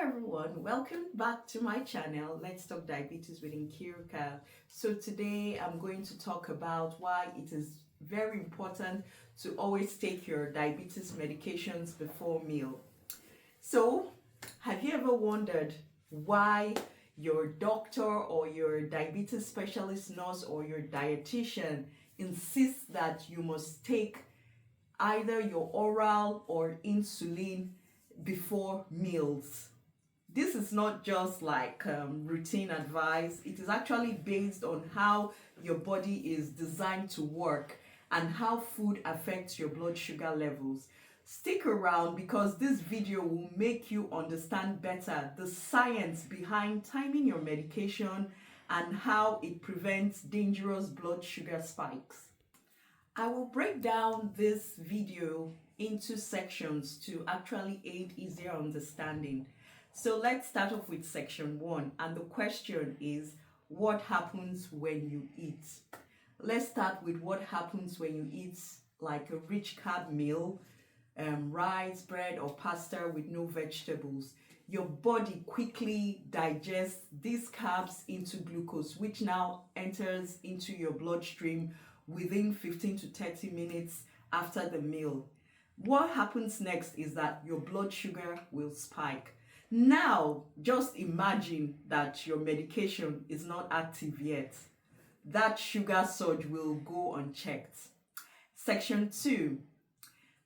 everyone, welcome back to my channel. Let's talk diabetes with Nkiruka. So today I'm going to talk about why it is very important to always take your diabetes medications before meal. So have you ever wondered why your doctor or your diabetes specialist nurse or your dietitian insists that you must take either your oral or insulin before meals? This is not just like routine advice. It is actually based on how your body is designed to work and how food affects your blood sugar levels. Stick around because this video will make you understand better the science behind timing your medication and how it prevents dangerous blood sugar spikes. I will break down this video into sections to actually aid easier understanding. So let's start off with section 1, and the question is, what happens when you eat? Let's start with what happens when you eat like a rich carb meal, rice, bread or pasta with no vegetables. Your body quickly digests these carbs into glucose, which now enters into your bloodstream within 15 to 30 minutes after the meal. What happens next is that your blood sugar will spike. Now, just imagine that your medication is not active yet. That sugar surge will go unchecked. Section 2.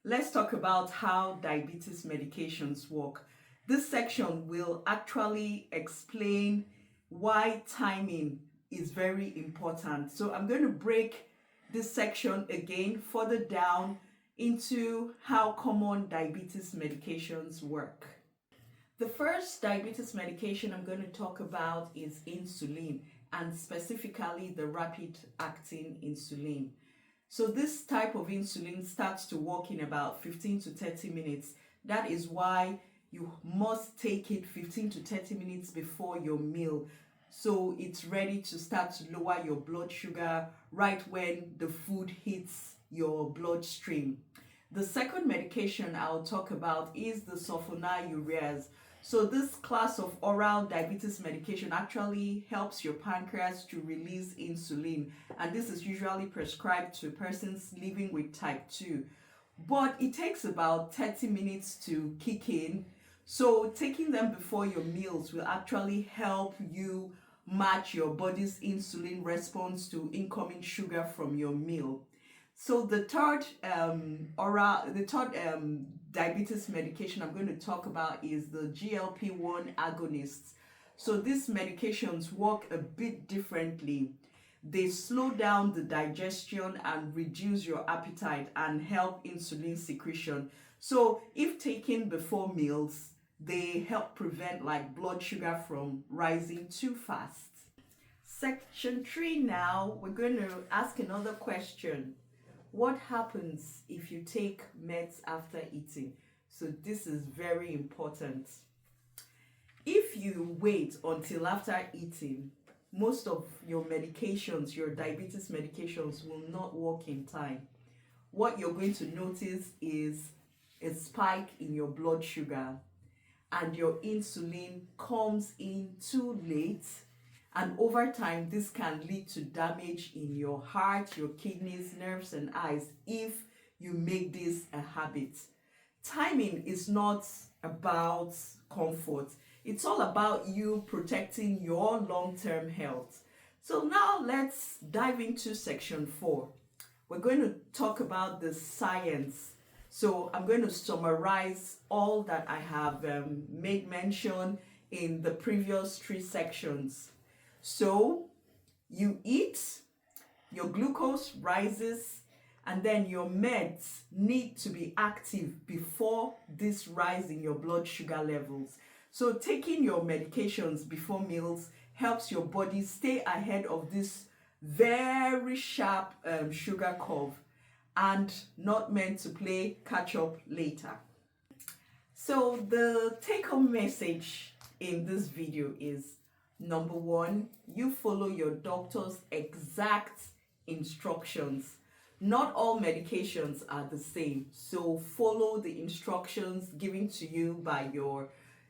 Let's talk about how diabetes medications work. This section will actually explain why timing is very important. So I'm going to break this section again further down into how common diabetes medications work. The first diabetes medication I'm going to talk about is insulin, and specifically the rapid acting insulin. So this type of insulin starts to work in about 15 to 30 minutes. That is why you must take it 15 to 30 minutes before your meal, so it's ready to start to lower your blood sugar right when the food hits your bloodstream. The second medication I'll talk about is the sulfonylureas. So this class of oral diabetes medication actually helps your pancreas to release insulin, and this is usually prescribed to persons living with type 2. But it takes about 30 minutes to kick in, so taking them before your meals will actually help you match your body's insulin response to incoming sugar from your meal. So the third diabetes medication I'm going to talk about is the GLP-1 agonists. So these medications work a bit differently. They slow down the digestion and reduce your appetite and help insulin secretion. So if taken before meals, they help prevent like blood sugar from rising too fast. Section 3 now, we're going to ask another question. What happens if you take meds after eating? So this is very important. If you wait until after eating, most of your medications, your diabetes medications, will not work in time. What you're going to notice is a spike in your blood sugar, and your insulin comes in too late, and over time this can lead to damage in your heart, your kidneys, nerves and eyes if you make this a habit. Timing is not about comfort. It's all about you protecting your long-term health. So now let's dive into section 4. We're going to talk about the science. So I'm going to summarize all that I have made mention in the previous 3 sections. So you eat, your glucose rises, and then your meds need to be active before this rise in your blood sugar levels. So taking your medications before meals helps your body stay ahead of this very sharp sugar curve and not meant to play catch up later. So the take-home message in this video is, number 1, you follow your doctor's exact instructions. Not all medications are the same, so follow the instructions given to you by your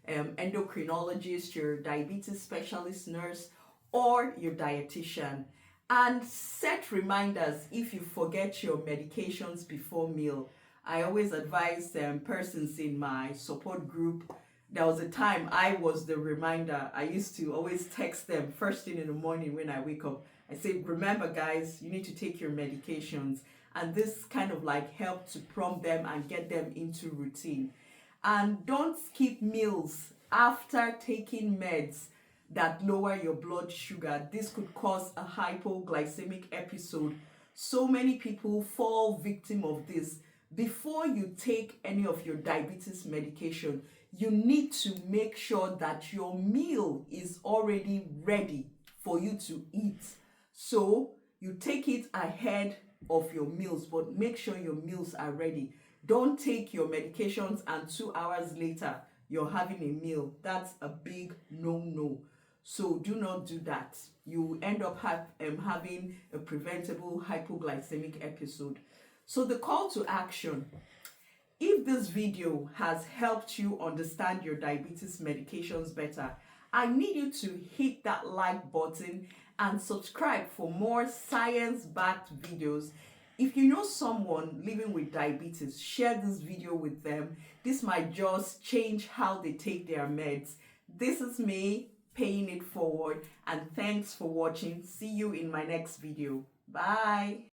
endocrinologist, your diabetes specialist nurse, or your dietitian. And set reminders if you forget your medications before meal. I always advise persons in my support group. There was a time I was the reminder. I used to always text them first thing in the morning when I wake up. I say, remember guys, you need to take your medications. And this kind of like helped to prompt them and get them into routine. And don't skip meals after taking meds that lower your blood sugar. This could cause a hypoglycemic episode. So many people fall victim of this. Before you take any of your diabetes medication, you need to make sure that your meal is already ready for you to eat. So you take it ahead of your meals, but make sure your meals are ready. Don't take your medications and 2 hours later you're having a meal. That's a big no-no. So do not do that. You end up having a preventable hypoglycemic episode. So the call to action: if this video has helped you understand your diabetes medications better, I need you to hit that like button and subscribe for more science-backed videos. If you know someone living with diabetes, share this video with them. This might just change how they take their meds. This is me paying it forward, and thanks for watching. See you in my next video. Bye.